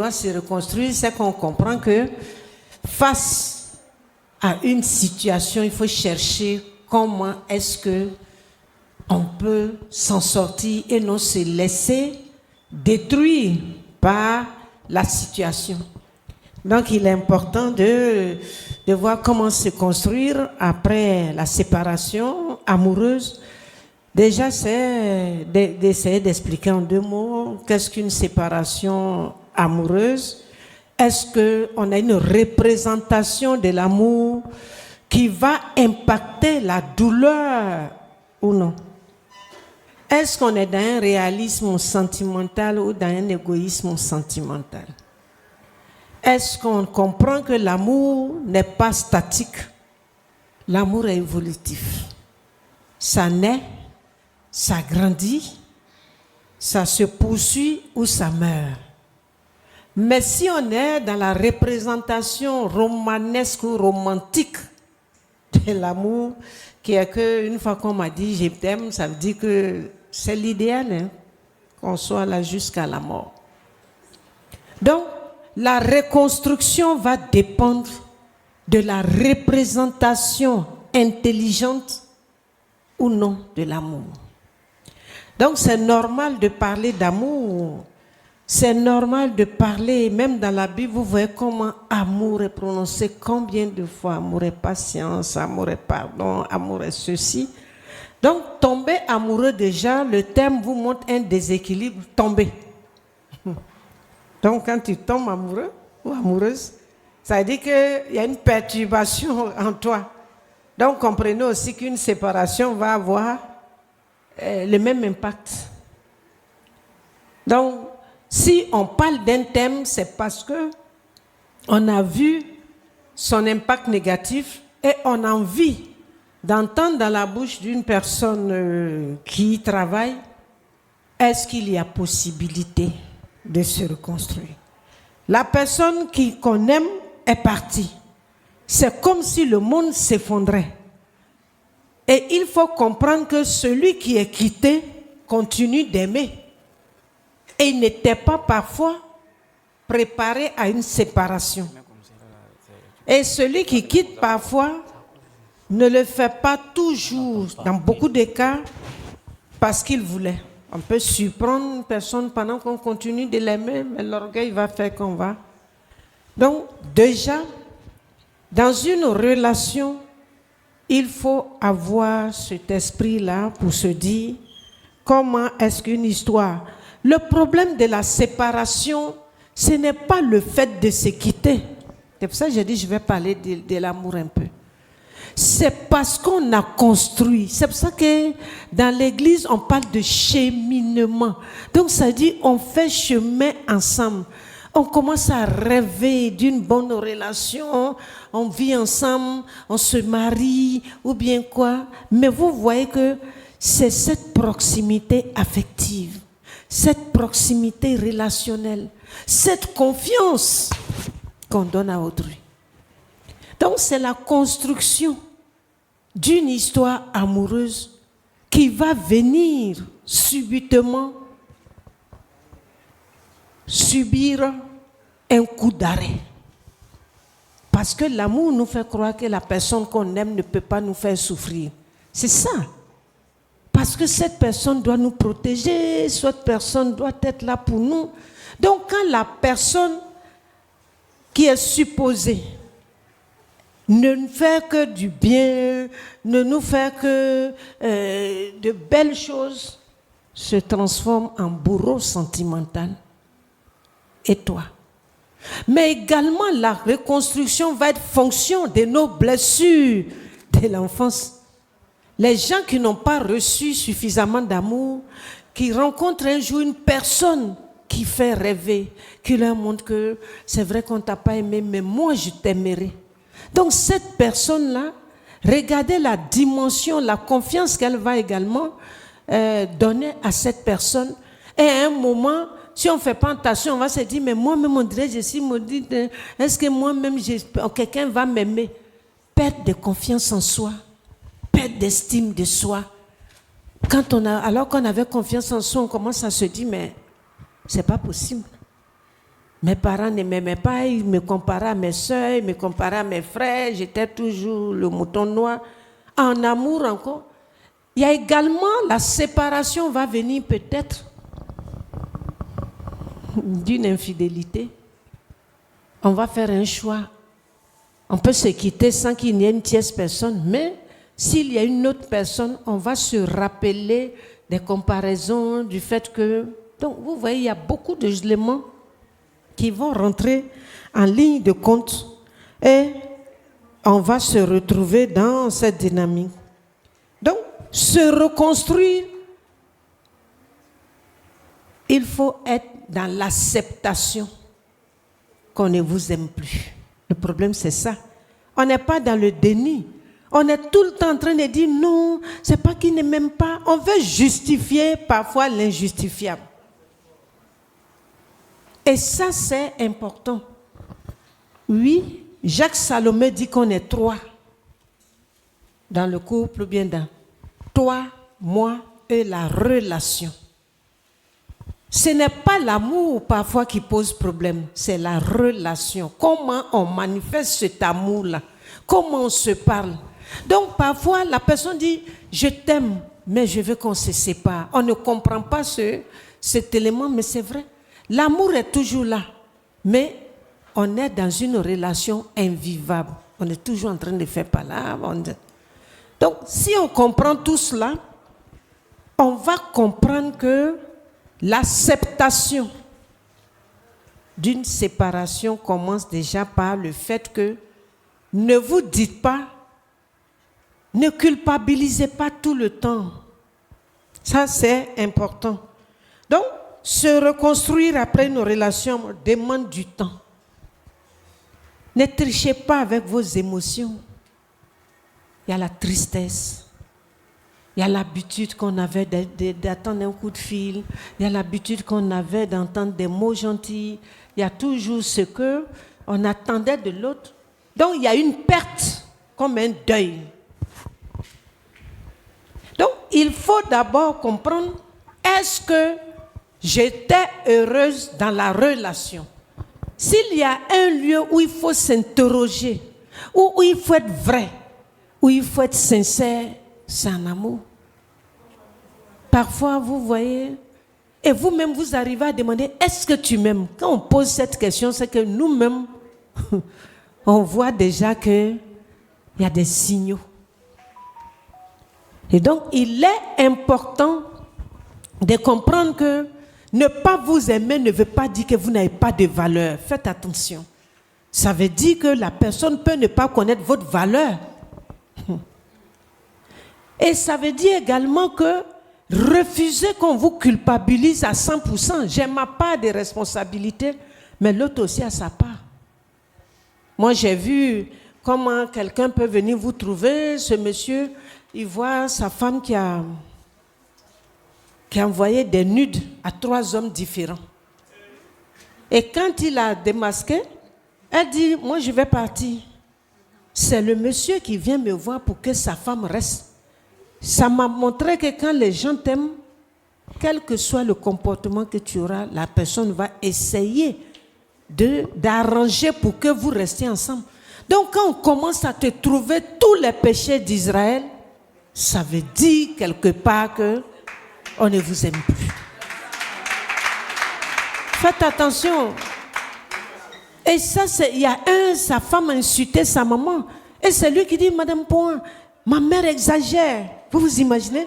doit se reconstruire, c'est qu'on comprend que face à une situation, il faut chercher comment est-ce que on peut s'en sortir et non se laisser détruire par la situation. Donc, il est important de voir comment se construire après la séparation amoureuse. Déjà, c'est d'essayer d'expliquer en 2 mots qu'est-ce qu'une séparation amoureuse. Est-ce qu'on a une représentation de l'amour qui va impacter la douleur ou non? Est-ce qu'on est dans un réalisme sentimental ou dans un égoïsme sentimental? Est-ce qu'on comprend que l'amour n'est pas statique? L'amour est évolutif. Ça naît, ça grandit, ça se poursuit ou ça meurt. Mais si on est dans la représentation romanesque ou romantique de l'amour, qui est qu'une fois qu'on m'a dit je t'aime, ça veut dire que c'est l'idéal, hein, qu'on soit là jusqu'à la mort. Donc, la reconstruction va dépendre de la représentation intelligente ou non de l'amour. Donc, c'est normal de parler d'amour. C'est normal de parler, même dans la Bible, vous voyez comment amour est prononcé, combien de fois amour est patience, amour est pardon, amour est ceci. Donc, tomber amoureux déjà, le terme vous montre un déséquilibre, tomber. Donc, quand tu tombes amoureux ou amoureuse, ça veut dire qu'il y a une perturbation en toi. Donc, comprenez aussi qu'une séparation va avoir le même impact. Donc, si on parle d'un thème, c'est parce que on a vu son impact négatif et on a envie d'entendre dans la bouche d'une personne qui y travaille, est-ce qu'il y a possibilité de se reconstruire? La personne qu'on aime est partie. C'est comme si le monde s'effondrait. Et il faut comprendre que celui qui est quitté continue d'aimer. Et il n'était pas parfois préparé à une séparation. Et celui qui quitte parfois ne le fait pas toujours, dans beaucoup de cas, parce qu'il voulait. On peut surprendre une personne pendant qu'on continue de l'aimer, mais l'orgueil va faire qu'on va. Donc, déjà, dans une relation, il faut avoir cet esprit-là pour se dire comment est-ce qu'une histoire... Le problème de la séparation, ce n'est pas le fait de se quitter. C'est pour ça que j'ai dit je vais parler de l'amour un peu. C'est parce qu'on a construit. C'est pour ça que dans l'église, on parle de cheminement. Donc ça dit on fait chemin ensemble. On commence à rêver d'une bonne relation, on vit ensemble, on se marie ou bien quoi. Mais vous voyez que c'est cette proximité affective. Cette proximité relationnelle, cette confiance qu'on donne à autrui. Donc c'est la construction d'une histoire amoureuse qui va venir subitement subir un coup d'arrêt. Parce que l'amour nous fait croire que la personne qu'on aime ne peut pas nous faire souffrir. C'est ça. Parce que cette personne doit nous protéger, cette personne doit être là pour nous. Donc quand la personne qui est supposée ne nous fait que du bien, ne nous fait que de belles choses, se transforme en bourreau sentimental. Et toi? Mais également la reconstruction va être fonction de nos blessures de l'enfance. Les gens qui n'ont pas reçu suffisamment d'amour, qui rencontrent un jour une personne qui fait rêver, qui leur montre que c'est vrai qu'on ne t'a pas aimé, mais moi je t'aimerai. Donc cette personne-là, regardez la dimension, la confiance qu'elle va également donner à cette personne. Et à un moment, si on ne fait pas attention, on va se dire, mais moi-même on dirait, je suis maudite, est-ce que moi-même quelqu'un va m'aimer? Perte de confiance en soi. Perte d'estime de soi. Alors qu'on avait confiance en soi, on commence à se dire, mais c'est pas possible. Mes parents ne m'aimaient pas, ils me comparaient à mes soeurs, ils me comparaient à mes frères, j'étais toujours le mouton noir. En amour encore. Il y a également la séparation va venir peut-être d'une infidélité. On va faire un choix. On peut se quitter sans qu'il n'y ait une tierce personne, mais s'il y a une autre personne, on va se rappeler des comparaisons, du fait que... Donc, vous voyez, il y a beaucoup d'éléments qui vont rentrer en ligne de compte et on va se retrouver dans cette dynamique. Donc, se reconstruire, il faut être dans l'acceptation qu'on ne vous aime plus. Le problème, c'est ça. On n'est pas dans le déni. On est tout le temps en train de dire non, c'est pas qu'il ne m'aime pas. On veut justifier parfois l'injustifiable. Et ça, c'est important. Oui, Jacques Salomé dit qu'on est trois dans le couple, ou bien dans toi, moi et la relation. Ce n'est pas l'amour parfois qui pose problème, c'est la relation. Comment on manifeste cet amour-là? Comment on se parle? Donc parfois la personne dit « je t'aime, mais je veux qu'on se sépare ». On ne comprend pas cet élément, mais c'est vrai. L'amour est toujours là, mais on est dans une relation invivable. On est toujours en train de faire palabre. Donc si on comprend tout cela, on va comprendre que l'acceptation d'une séparation commence déjà par le fait que ne vous dites pas, ne culpabilisez pas tout le temps. Ça, c'est important. Donc, se reconstruire après une relation demande du temps. Ne trichez pas avec vos émotions. Il y a la tristesse. Il y a l'habitude qu'on avait d'attendre un coup de fil. Il y a l'habitude qu'on avait d'entendre des mots gentils. Il y a toujours ce qu'on attendait de l'autre. Donc, il y a une perte, comme un deuil. Donc, il faut d'abord comprendre, est-ce que j'étais heureuse dans la relation? S'il y a un lieu où il faut s'interroger, où il faut être vrai, où il faut être sincère, c'est un amour. Parfois, vous voyez, et vous-même, vous arrivez à demander, est-ce que tu m'aimes? Quand on pose cette question, c'est que nous-mêmes, on voit déjà qu'il y a des signaux. Et donc, il est important de comprendre que ne pas vous aimer ne veut pas dire que vous n'avez pas de valeur. Faites attention. Ça veut dire que la personne peut ne pas connaître votre valeur. Et ça veut dire également que refusez qu'on vous culpabilise à 100%. J'ai ma part de responsabilité, mais l'autre aussi a sa part. Moi, j'ai vu comment quelqu'un peut venir vous trouver. Ce monsieur, il voit sa femme qui a envoyé des nudes à 3 hommes différents. Et quand il a démasqué, elle dit, moi je vais partir. C'est le monsieur qui vient me voir pour que sa femme reste. Ça m'a montré que quand les gens t'aiment, quel que soit le comportement que tu auras, la personne va essayer d'arranger pour que vous restiez ensemble. Donc quand on commence à te trouver tous les péchés d'Israël, ça veut dire quelque part que on ne vous aime plus. Faites attention. Et ça, il y a sa femme a insulté sa maman. Et c'est lui qui dit, Madame Point, ma mère exagère. Vous vous imaginez?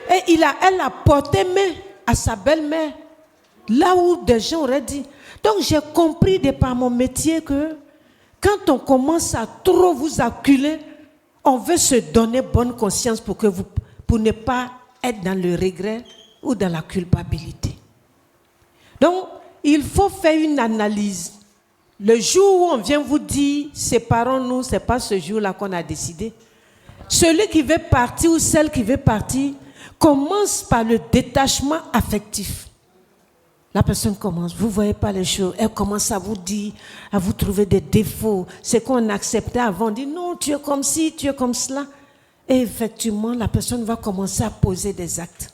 Et elle a porté main à sa belle-mère. Là où des gens auraient dit. Donc j'ai compris de par mon métier que quand on commence à trop vous acculer, on veut se donner bonne conscience pour ne pas être dans le regret ou dans la culpabilité. Donc, il faut faire une analyse. Le jour où on vient vous dire « séparons-nous », ce n'est pas ce jour-là qu'on a décidé. Celui qui veut partir ou celle qui veut partir commence par le détachement affectif. La personne commence, vous ne voyez pas les choses, elle commence à vous dire, à vous trouver des défauts. C'est qu'on acceptait avant, on dit non, tu es comme ci, tu es comme cela. Et effectivement, la personne va commencer à poser des actes.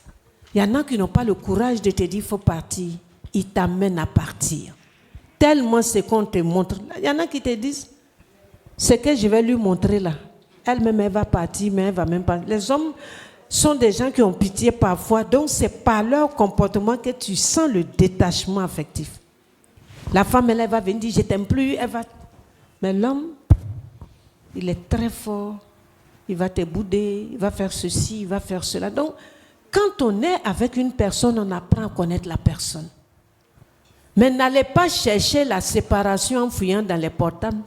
Il y en a qui n'ont pas le courage de te dire, il faut partir. Ils t'amènent à partir. tellement ce qu'on te montre. Il y en a qui te disent, ce que je vais lui montrer là, elle-même, elle va partir, mais elle va même pas. Les hommes sont des gens qui ont pitié parfois, donc c'est par leur comportement que tu sens le détachement affectif. La femme, elle va venir dire, je t'aime plus, elle va... Mais l'homme, il est très fort, il va te bouder, il va faire ceci, il va faire cela. Donc, quand on est avec une personne, on apprend à connaître la personne. Mais n'allez pas chercher la séparation en fouillant dans les portables.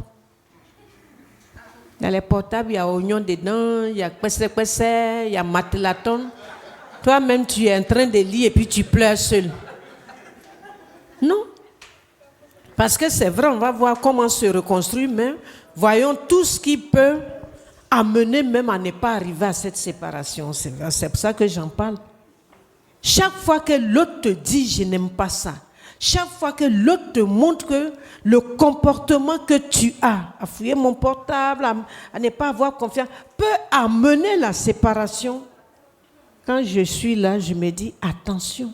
Dans les portables, il y a oignon dedans, il y a pesse, il y a matelaton. Toi-même, tu es en train de lire et puis tu pleures seul. Non. Parce que c'est vrai, on va voir comment se reconstruire, mais voyons tout ce qui peut amener même à ne pas arriver à cette séparation. C'est pour ça que j'en parle. Chaque fois que l'autre te dit « je n'aime pas ça », chaque fois que l'autre te montre que le comportement que tu as, à fouiller mon portable, à ne pas avoir confiance, peut amener la séparation. Quand je suis là, je me dis attention.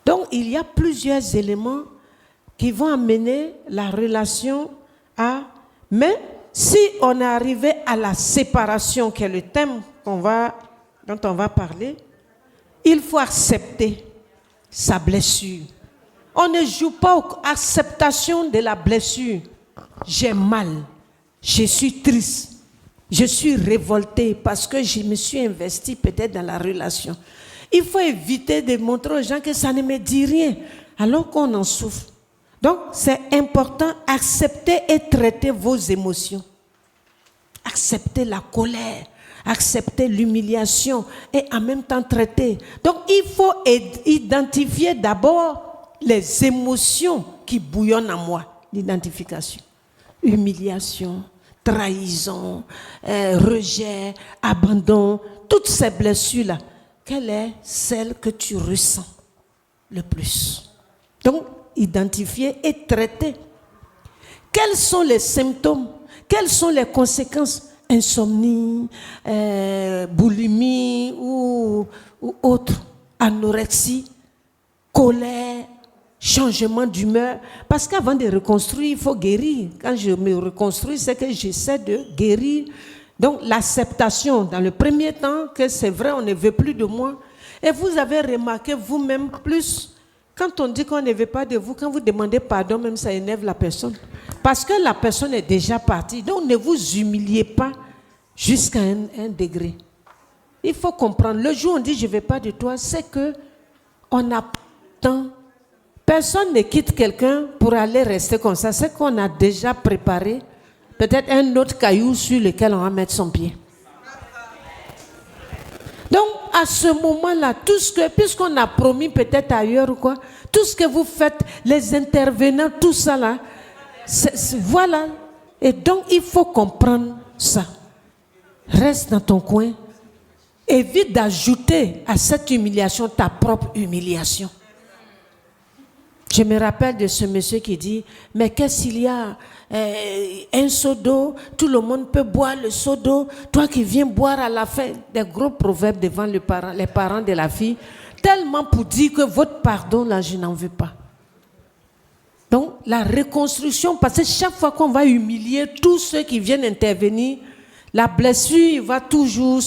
Donc, il y a plusieurs éléments qui vont amener la relation à... Mais si on est arrivé à la séparation, qui est le thème dont on va parler, il faut accepter sa blessure. On ne joue pas aux acceptation de la blessure. J'ai mal, je suis triste, je suis révoltée parce que je me suis investie peut-être dans la relation. Il faut éviter de montrer aux gens que ça ne me dit rien, alors qu'on en souffre. Donc, c'est important, accepter et traiter vos émotions. Accepter la colère, accepter l'humiliation et en même temps traiter. Donc, il faut identifier d'abord les émotions qui bouillonnent en moi. L'identification. Humiliation, trahison, rejet, abandon, toutes ces blessures-là. Quelle est celle que tu ressens le plus? Donc, identifier et traiter. Quels sont les symptômes? Quelles sont les conséquences? Insomnie, boulimie ou autre, anorexie, colère, changement d'humeur. Parce qu'avant de reconstruire, il faut guérir. Quand je me reconstruis, c'est que j'essaie de guérir. Donc l'acceptation, dans le premier temps, que c'est vrai, on ne veut plus de moi. Et vous avez remarqué vous-même plus, quand on dit qu'on ne veut pas de vous, quand vous demandez pardon, même ça énerve la personne. Parce que la personne est déjà partie. Donc ne vous humiliez pas jusqu'à un degré. Il faut comprendre. Le jour où on dit je ne veux pas de toi, c'est qu'on a tant. Personne ne quitte quelqu'un pour aller rester comme ça. C'est qu'on a déjà préparé peut-être un autre caillou sur lequel on va mettre son pied. Donc, à ce moment-là, tout ce que, puisqu'on a promis peut-être ailleurs ou quoi, tout ce que vous faites, les intervenants, tout ça là, voilà. Et donc, il faut comprendre ça. Reste dans ton coin. Évite d'ajouter à cette humiliation ta propre humiliation. Je me rappelle de ce monsieur qui dit, mais qu'est-ce qu'il y a? Un seau d'eau, tout le monde peut boire le seau d'eau. Toi qui viens boire à la fin, des gros proverbes devant les parents de la fille, tellement pour dire que votre pardon, là, je n'en veux pas. Donc, la reconstruction, parce que chaque fois qu'on va humilier tous ceux qui viennent intervenir, la blessure va toujours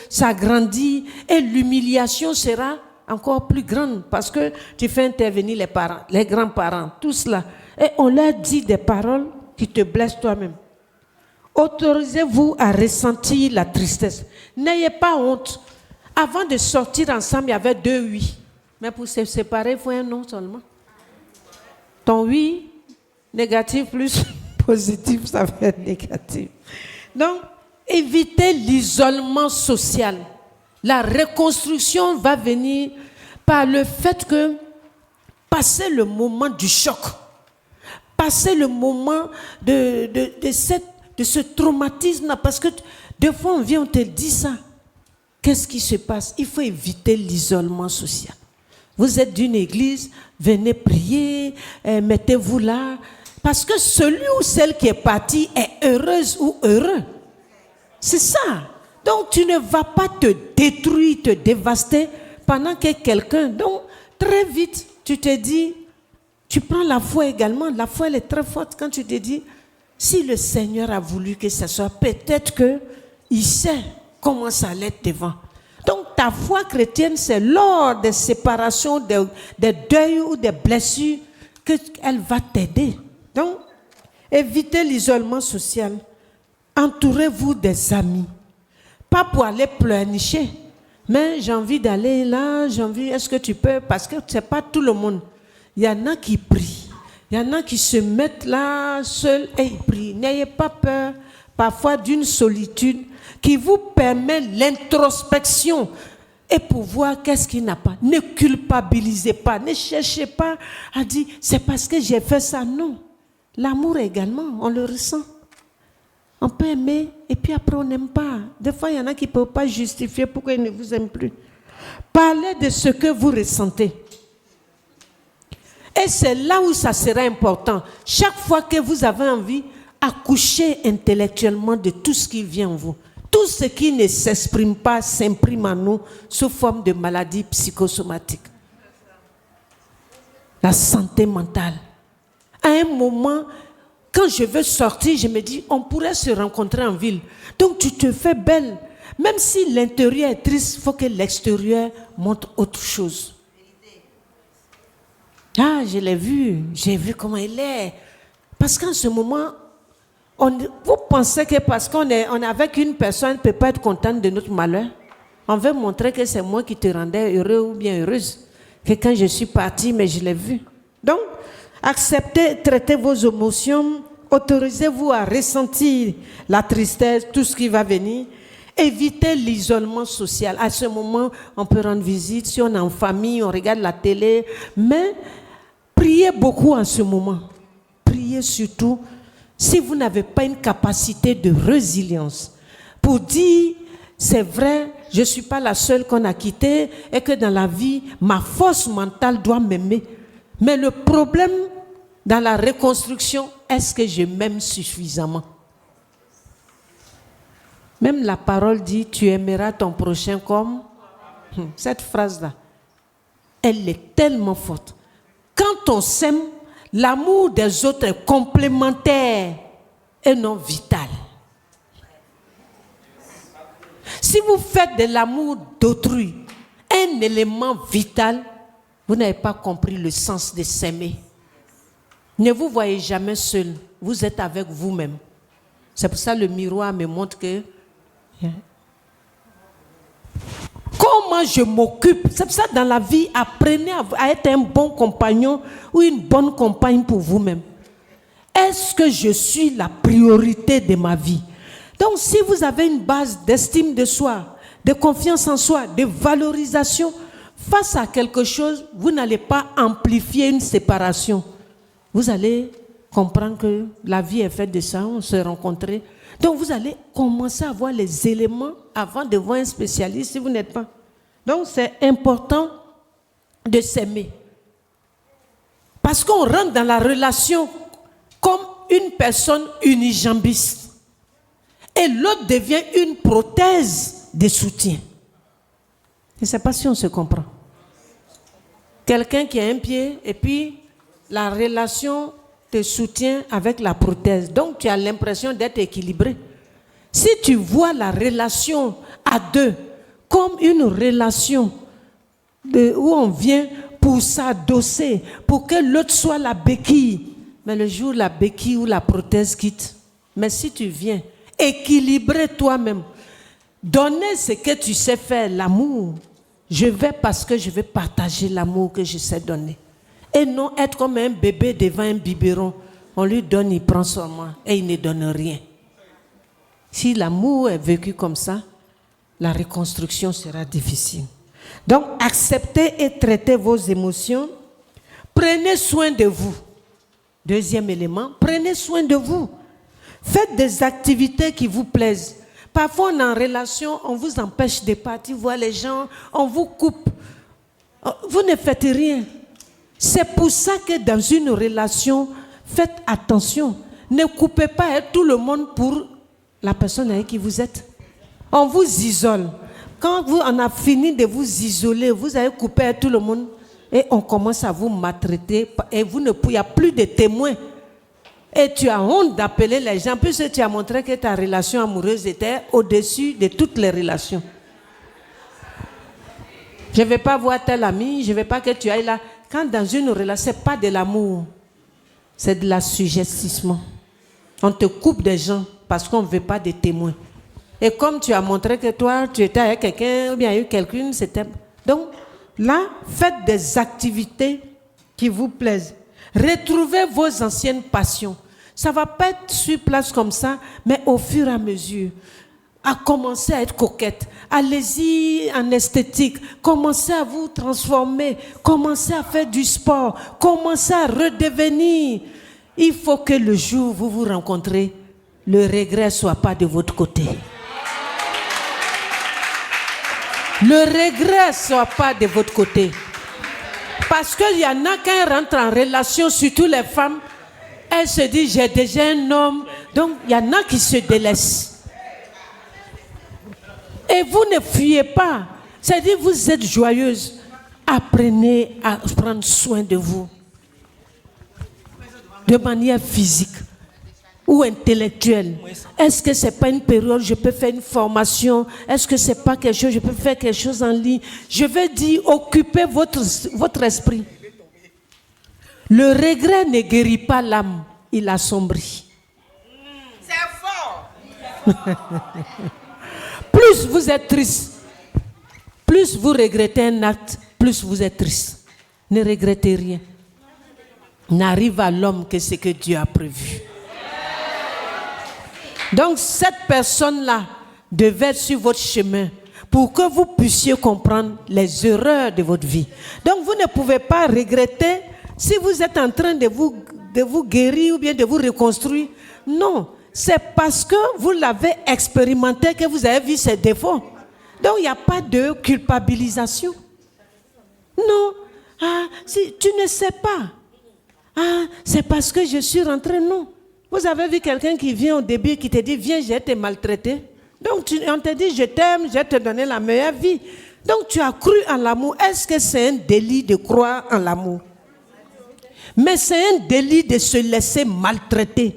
s'agrandir et l'humiliation sera encore plus grande parce que tu fais intervenir les parents, les grands-parents, tout cela. Et on leur dit des paroles qui te blessent toi-même. Autorisez-vous à ressentir la tristesse. N'ayez pas honte. Avant de sortir ensemble, il y avait 2 oui. Mais pour se séparer, il faut un non seulement. Ton oui, négatif plus positif, ça va être négatif. Donc, évitez l'isolement social. La reconstruction va venir par le fait que passer le moment du choc, passer le moment de ce traumatisme, parce que des fois on vient, on te dit ça. Qu'est-ce qui se passe? Il faut éviter l'isolement social. Vous êtes d'une église, venez prier, mettez-vous là, parce que celui ou celle qui est parti est heureuse ou heureux. C'est ça. Donc, tu ne vas pas te détruire, te dévaster pendant que quelqu'un... Donc, très vite, tu te dis, Tu prends la foi également. La foi, elle est très forte quand tu te dis, si le Seigneur a voulu que ça soit, peut-être qu'il sait comment ça allait être devant. Donc ta foi chrétienne, c'est lors des séparations, des deuils ou des blessures qu'elle va t'aider. Donc, évitez l'isolement social. Entourez-vous des amis. Pas pour aller pleurnicher, mais j'ai envie d'aller là, est-ce que tu peux? Parce que ce n'est pas tout le monde. Il y en a qui prient. Il y en a qui se mettent là seuls et ils prient. N'ayez pas peur parfois d'une solitude qui vous permet l'introspection et pour voir qu'est-ce qui n'a pas. Ne culpabilisez pas, ne cherchez pas à dire c'est parce que j'ai fait ça. Non. L'amour également, on le ressent. On peut aimer et puis après on n'aime pas. Des fois, il y en a qui ne peuvent pas justifier pourquoi ils ne vous aiment plus. Parlez de ce que vous ressentez. Et c'est là où ça sera important. Chaque fois que vous avez envie, accouchez intellectuellement de tout ce qui vient en vous. Tout ce qui ne s'exprime pas s'imprime en nous sous forme de maladie psychosomatique. La santé mentale. À un moment, quand je veux sortir, je me dis, on pourrait se rencontrer en ville. Donc tu te fais belle. Même si l'intérieur est triste, il faut que l'extérieur montre autre chose. Ah, je l'ai vu, j'ai vu comment il est. Parce qu'en ce moment, vous pensez que parce qu'on est avec une personne, on ne peut pas être contente de notre malheur. On veut montrer que c'est moi qui te rendais heureux ou bien heureuse. Que quand je suis partie, mais je l'ai vu. Donc, acceptez, traitez vos émotions, autorisez-vous à ressentir la tristesse, tout ce qui va venir. Évitez l'isolement social. À ce moment, on peut rendre visite. Si on est en famille, on regarde la télé. Mais priez beaucoup en ce moment. Priez surtout si vous n'avez pas une capacité de résilience pour dire, c'est vrai, je ne suis pas la seule qu'on a quittée et que dans la vie, ma force mentale doit m'aimer. Mais le problème dans la reconstruction, est-ce que je m'aime suffisamment? Même la parole dit, tu aimeras ton prochain comme... Cette phrase-là, elle est tellement forte. Quand on s'aime, l'amour des autres est complémentaire et non vital. Si vous faites de l'amour d'autrui un élément vital, vous n'avez pas compris le sens de s'aimer. Ne vous voyez jamais seul, vous êtes avec vous-même. C'est pour ça que le miroir me montre que comment je m'occupe. C'est pour ça que dans la vie, apprenez à être un bon compagnon ou une bonne compagne pour vous-même. Est-ce que je suis la priorité de ma vie? Donc si vous avez une base d'estime de soi, de confiance en soi, de valorisation, face à quelque chose, vous n'allez pas amplifier une séparation. Vous allez comprendre que la vie est faite de ça, on se rencontrer. Donc vous allez commencer à voir les éléments avant de voir un spécialiste si vous n'êtes pas. Donc c'est important de s'aimer. Parce qu'on rentre dans la relation comme une personne unijambiste. Et l'autre devient une prothèse de soutien. Je ne sais pas si on se comprend. Quelqu'un qui a un pied et puis la relation te soutient avec la prothèse. Donc tu as l'impression d'être équilibré. Si tu vois la relation à deux comme une relation où on vient pour s'adosser, pour que l'autre soit la béquille, mais le jour où la béquille ou la prothèse quitte, mais si tu viens équilibrer toi-même, donner ce que tu sais faire, l'amour, je vais parce que je vais partager l'amour que je sais donner. Et non être comme un bébé devant un biberon. On lui donne, il prend seulement et il ne donne rien. Si l'amour est vécu comme ça, la reconstruction sera difficile. Donc, acceptez et traitez vos émotions. Prenez soin de vous. Deuxième élément, prenez soin de vous. Faites des activités qui vous plaisent. Parfois, on est en relation, on vous empêche de partir voir les gens, on vous coupe. Vous ne faites rien. C'est pour ça que dans une relation, faites attention. Ne coupez pas tout le monde pour la personne avec qui vous êtes. On vous isole. Quand on a fini de vous isoler, vous avez coupé tout le monde. et on commence à vous maltraiter et il n'y a plus de témoins. Et tu as honte d'appeler les gens puisque tu as montré que ta relation amoureuse était au-dessus de toutes les relations. Je ne vais pas voir tel ami, je ne veux pas que tu ailles là. Quand dans une relation, ce n'est pas de l'amour, c'est de l'assujettissement. On te coupe des gens parce qu'on ne veut pas de témoins. Et comme tu as montré que toi, tu étais avec quelqu'un ou bien avec quelqu'une, c'était... Donc, là, faites des activités qui vous plaisent. Retrouvez vos anciennes passions. Ça ne va pas être sur place comme ça, mais au fur et à mesure. À commencer à être coquette. Allez-y en esthétique. Commencez à vous transformer. Commencez à faire du sport. Commencez à redevenir. Il faut que le jour où vous vous rencontrez, le regret ne soit pas de votre côté. Le regret ne soit pas de votre côté. Parce qu'il y en a qui rentrent en relation, surtout les femmes, elles se disent, j'ai déjà un homme. Donc, il y en a qui se délaissent. Et vous ne fuyez pas. C'est-à-dire, vous êtes joyeuse. Apprenez à prendre soin de vous. De manière physique ou intellectuelle. Est-ce que ce n'est pas une période, je peux faire une formation? Est-ce que ce n'est pas quelque chose, je peux faire quelque chose en ligne? Je veux dire, occupez votre esprit. Le regret ne guérit pas l'âme, il assombrit. C'est fort. Plus vous êtes triste, plus vous regrettez un acte, plus vous êtes triste. Ne regrettez rien. N'arrive à l'homme que ce que Dieu a prévu. Donc cette personne-là devait être sur votre chemin pour que vous puissiez comprendre les erreurs de votre vie. Donc vous ne pouvez pas regretter si vous êtes en train de vous guérir ou bien de vous reconstruire. Non, c'est parce que vous l'avez expérimenté que vous avez vu ses défauts. Donc il n'y a pas de culpabilisation. Non, si tu ne sais pas. C'est parce que je suis rentré, non. Vous avez vu quelqu'un qui vient au début qui te dit, viens, je vais te maltraiter. Donc on te dit, je t'aime, je vais te donner la meilleure vie. Donc tu as cru en l'amour. Est-ce que c'est un délit de croire en l'amour? Mais c'est un délit de se laisser maltraiter,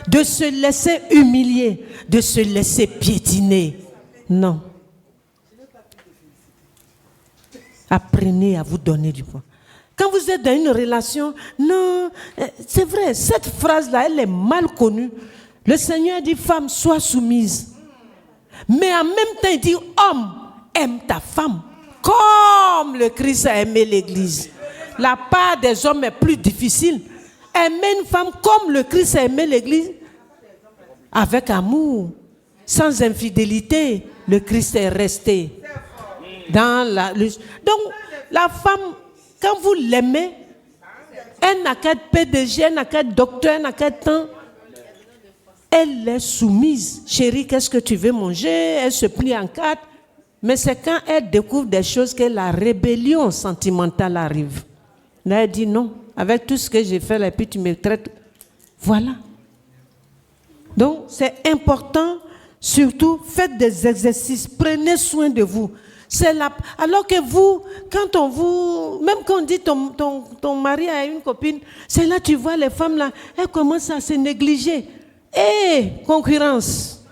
de se laisser humilier, de se laisser piétiner. Non. Apprenez à vous donner du poids. Quand vous êtes dans une relation, non, c'est vrai, cette phrase-là, elle est mal connue. Le Seigneur dit, femme, sois soumise. Mais en même temps, il dit, homme, aime ta femme. Comme le Christ a aimé l'Église. La part des hommes est plus difficile. Aimer une femme comme le Christ a aimé l'Église. Avec amour, sans infidélité, le Christ est resté. Donc, la femme, quand vous l'aimez, elle n'a qu'à être PDG, elle n'a qu'à être docteur, elle n'a qu'à être temps. Elle est soumise. Chérie, qu'est-ce que tu veux manger? Elle se plie en quatre. Mais c'est quand elle découvre des choses que la rébellion sentimentale arrive. Là, elle dit non. Avec tout ce que j'ai fait, et puis tu me traites. Voilà. Donc, c'est important. Surtout, faites des exercices. Prenez soin de vous. Alors que vous, même quand on dit ton mari a une copine, c'est là tu vois les femmes là, elles commencent à se négliger. Concurrence.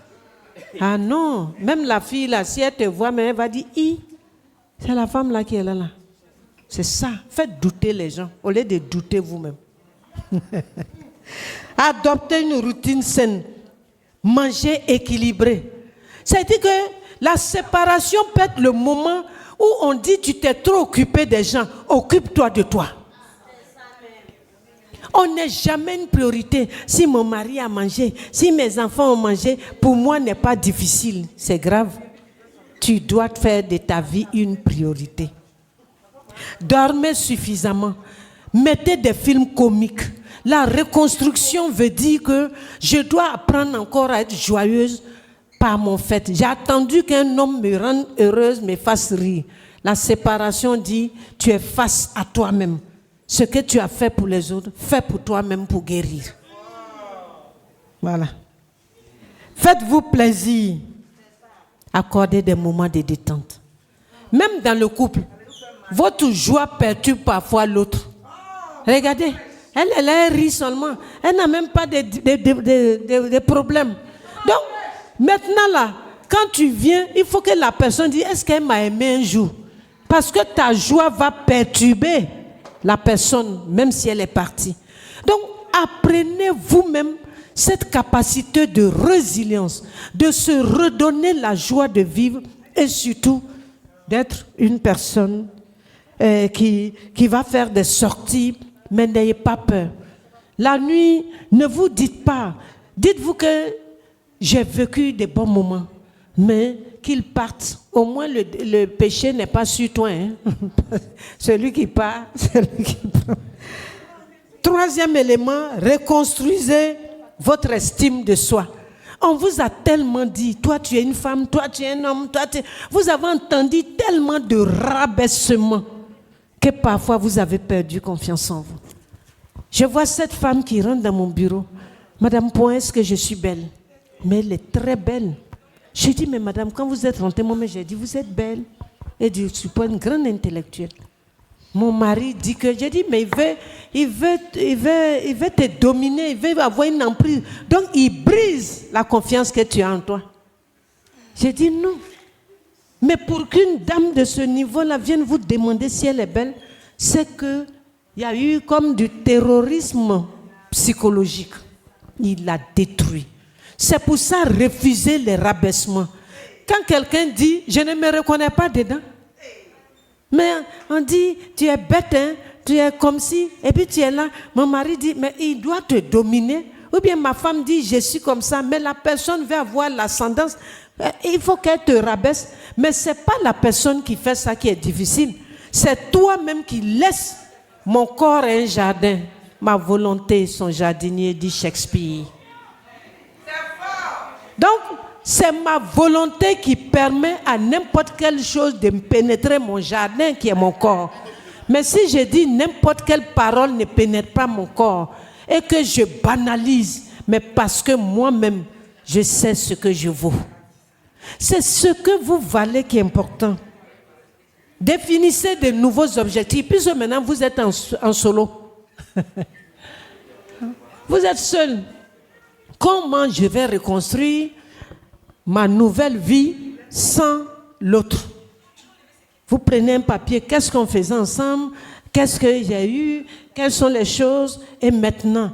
Ah non, même la fille là, si elle te voit, mais elle va dire, c'est la femme là qui est là. C'est ça. Faites douter les gens au lieu de douter vous-même. Adoptez une routine saine. Mangez équilibré. C'est-à-dire que la séparation peut être le moment où on dit tu t'es trop occupé des gens, occupe-toi de toi. On n'est jamais une priorité. Si mon mari a mangé, si mes enfants ont mangé, pour moi n'est pas difficile. C'est grave. Tu dois faire de ta vie une priorité. Dormez suffisamment. Mettez des films comiques. La reconstruction veut dire que je dois apprendre encore à être joyeuse par mon fait. J'ai attendu qu'un homme me rende heureuse, me fasse rire. La séparation dit, tu es face à toi-même. Ce que tu as fait pour les autres, fais pour toi-même pour guérir. Voilà. Faites-vous plaisir. Accordez des moments de détente. Même dans le couple. Votre joie perturbe parfois l'autre. Regardez, elle rit seulement. Elle n'a même pas de problèmes. Donc, maintenant là, quand tu viens, il faut que la personne dise, est-ce qu'elle m'a aimé un jour? Parce que ta joie va perturber la personne, même si elle est partie. Donc, apprenez vous-même cette capacité de résilience, de se redonner la joie de vivre et surtout d'être une personne qui va faire des sorties, mais n'ayez pas peur. La nuit, ne vous dites pas, dites-vous que j'ai vécu des bons moments, mais qu'ils partent. Au moins le péché n'est pas sur toi. Hein? Celui qui part, celui qui prend. Troisième élément, reconstruisez votre estime de soi. On vous a tellement dit, toi tu es une femme, toi tu es un homme, vous avez entendu tellement de rabaissement que parfois vous avez perdu confiance en vous. Je vois cette femme qui rentre dans mon bureau. Madame Point, est-ce que je suis belle? Mais elle est très belle. Je dis, mais madame, quand vous êtes rentrée, moi, j'ai dit, vous êtes belle. Elle dit, je ne suis pas une grande intellectuelle. Mon mari dit que, j'ai dit, mais il veut te dominer, il veut avoir une emprise. Donc, il brise la confiance que tu as en toi. J'ai dit, non. Mais pour qu'une dame de ce niveau-là vienne vous demander si elle est belle, c'est qu'il y a eu comme du terrorisme psychologique. Il l'a détruit. C'est pour ça, refuser les rabaissements. Quand quelqu'un dit, je ne me reconnais pas dedans. Mais on dit, tu es bête, hein? Tu es comme si, et puis tu es là. Mon mari dit, mais il doit te dominer. Ou bien ma femme dit, je suis comme ça, mais la personne veut avoir l'ascendance. Il faut qu'elle te rabaisse. Mais ce n'est pas la personne qui fait ça qui est difficile. C'est toi-même qui laisses mon corps un jardin. Ma volonté, son jardinier, dit Shakespeare. Donc, c'est ma volonté qui permet à n'importe quelle chose de pénétrer mon jardin qui est mon corps. Mais si je dis n'importe quelle parole ne pénètre pas mon corps et que je banalise, mais parce que moi-même, je sais ce que je vaux. C'est ce que vous valez qui est important. Définissez de nouveaux objectifs. Puisque maintenant, vous êtes en solo. Vous êtes seul. Comment je vais reconstruire ma nouvelle vie sans l'autre? Vous prenez un papier, qu'est-ce qu'on faisait ensemble? Qu'est-ce que j'ai eu? Quelles sont les choses? Et maintenant,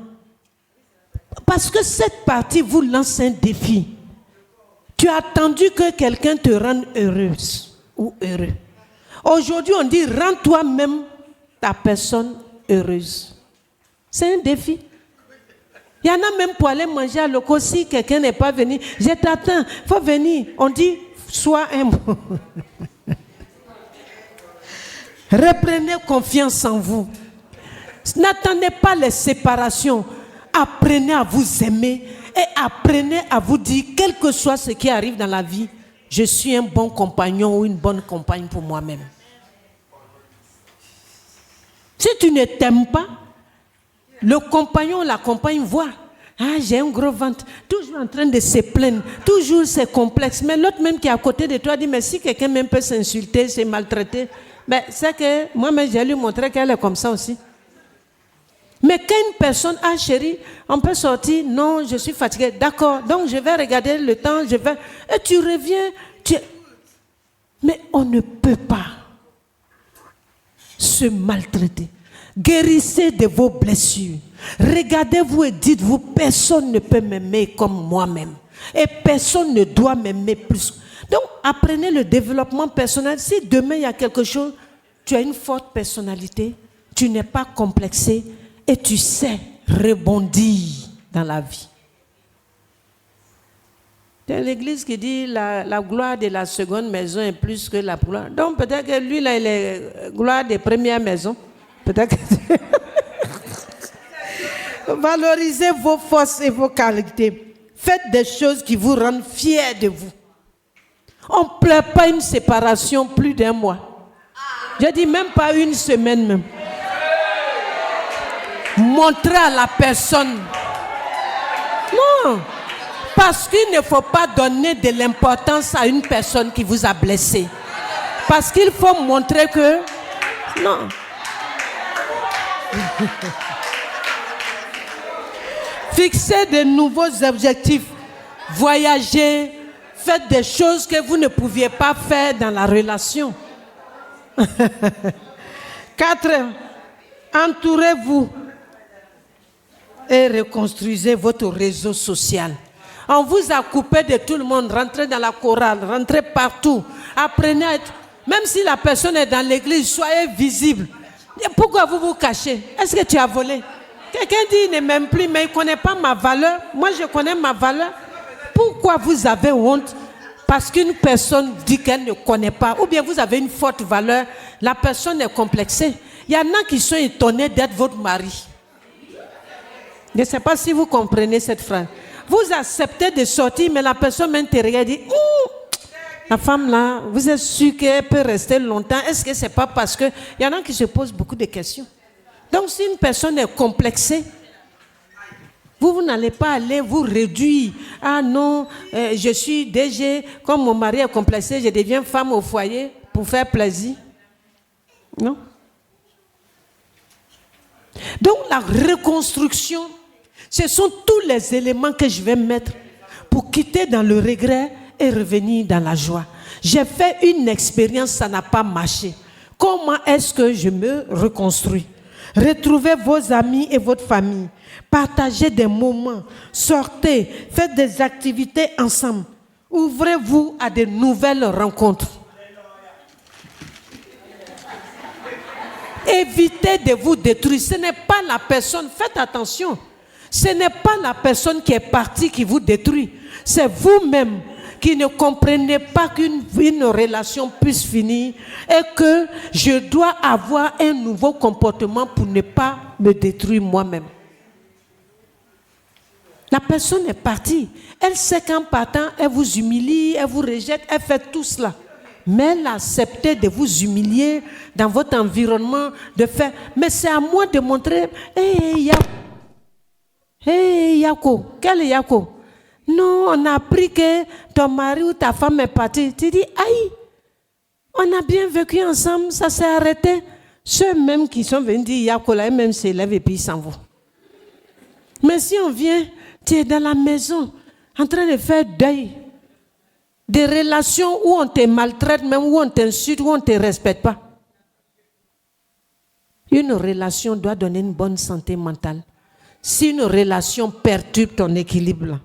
parce que cette partie vous lance un défi. Tu as attendu que quelqu'un te rende heureuse ou heureux. Aujourd'hui, on dit, rends toi-même ta personne heureuse. C'est un défi. Il y en a même pour aller manger à l'oco. Si quelqu'un n'est pas venu, je t'attends, il faut venir. On dit, sois un bon. Reprenez confiance en vous. N'attendez pas les séparations. Apprenez à vous aimer et apprenez à vous dire, quel que soit ce qui arrive dans la vie, je suis un bon compagnon ou une bonne compagne pour moi-même. Si tu ne t'aimes pas, le compagnon ou la compagne voit, ah, j'ai un gros ventre, toujours en train de se plaindre, toujours c'est complexe. Mais l'autre même qui est à côté de toi dit, mais si quelqu'un même peut s'insulter, se maltraiter, ben, c'est que moi-même j'ai lui montrer qu'elle est comme ça aussi. Mais quand une personne, ah chérie, on peut sortir, non, je suis fatiguée, d'accord, donc je vais regarder le temps, et tu reviens, mais on ne peut pas se maltraiter. Guérissez de vos blessures. Regardez-vous et dites-vous, personne ne peut m'aimer comme moi-même. Et personne ne doit m'aimer plus. Donc, apprenez le développement personnel. Si demain il y a quelque chose, tu as une forte personnalité, tu n'es pas complexé et tu sais rebondir dans la vie. C'est l'église qui dit la gloire de la seconde maison est plus que la gloire. Donc, peut-être que lui, là, il est gloire des premières maisons. Peut-être que... Valorisez vos forces et vos qualités. Faites des choses qui vous rendent fiers de vous. On ne pleure pas une séparation plus d'un mois. Je dis même pas une semaine même. Montrez à la personne. Non. Parce qu'il ne faut pas donner de l'importance à une personne qui vous a blessé. Parce qu'il faut montrer que Non. Fixez de nouveaux objectifs. Voyagez. Faites des choses que vous ne pouviez pas faire dans la relation. 4. Entourez-vous et reconstruisez votre réseau social. On vous a coupé de tout le monde. Rentrez dans la chorale, rentrez partout. Apprenez à être... Même si la personne est dans l'église, soyez visible. Et pourquoi vous vous cachez? Est-ce que tu as volé? Quelqu'un dit il ne m'aime plus, mais il ne connaît pas ma valeur. Moi, je connais ma valeur. Pourquoi vous avez honte? Parce qu'une personne dit qu'elle ne connaît pas. Ou bien vous avez une forte valeur. La personne est complexée. Il y en a qui sont étonnés d'être votre mari. Je ne sais pas si vous comprenez cette phrase. Vous acceptez de sortir, mais la personne m'intéresse et dit la femme là, vous êtes sûr qu'elle peut rester longtemps? Est-ce que ce n'est pas parce que... Il y en a qui se posent beaucoup de questions. Donc si une personne est complexée, vous n'allez pas aller vous réduire. Ah non, je suis DG, comme mon mari est complexé, je deviens femme au foyer pour faire plaisir. Non. Donc la reconstruction, ce sont tous les éléments que je vais mettre pour quitter dans le regret et revenir dans la joie. J'ai fait une expérience, ça n'a pas marché. Comment est-ce que je me reconstruis? Retrouvez vos amis et votre famille. Partagez des moments. Sortez. Faites des activités ensemble. Ouvrez-vous à de nouvelles rencontres. Évitez de vous détruire. Ce n'est pas la personne, faites attention. Ce n'est pas la personne qui est partie qui vous détruit. C'est vous-même qui ne comprenez pas qu'une relation puisse finir et que je dois avoir un nouveau comportement pour ne pas me détruire moi-même. La personne est partie. Elle sait qu'en partant, elle vous humilie, elle vous rejette, elle fait tout cela. Mais elle a accepté de vous humilier dans votre environnement, de faire. Mais c'est à moi de montrer, hey Yako, quel est Yako? Non, on a appris que ton mari ou ta femme est partie. Tu dis, aïe, on a bien vécu ensemble, ça s'est arrêté. Ceux même qui sont venus dire Yako, là, même s'élèvent et puis ils s'en vont. Mais si on vient, tu es dans la maison, en train de faire deuil. Des relations où on te maltraite, même où on t'insulte, où on ne te respecte pas. Une relation doit donner une bonne santé mentale. Si une relation perturbe ton équilibre,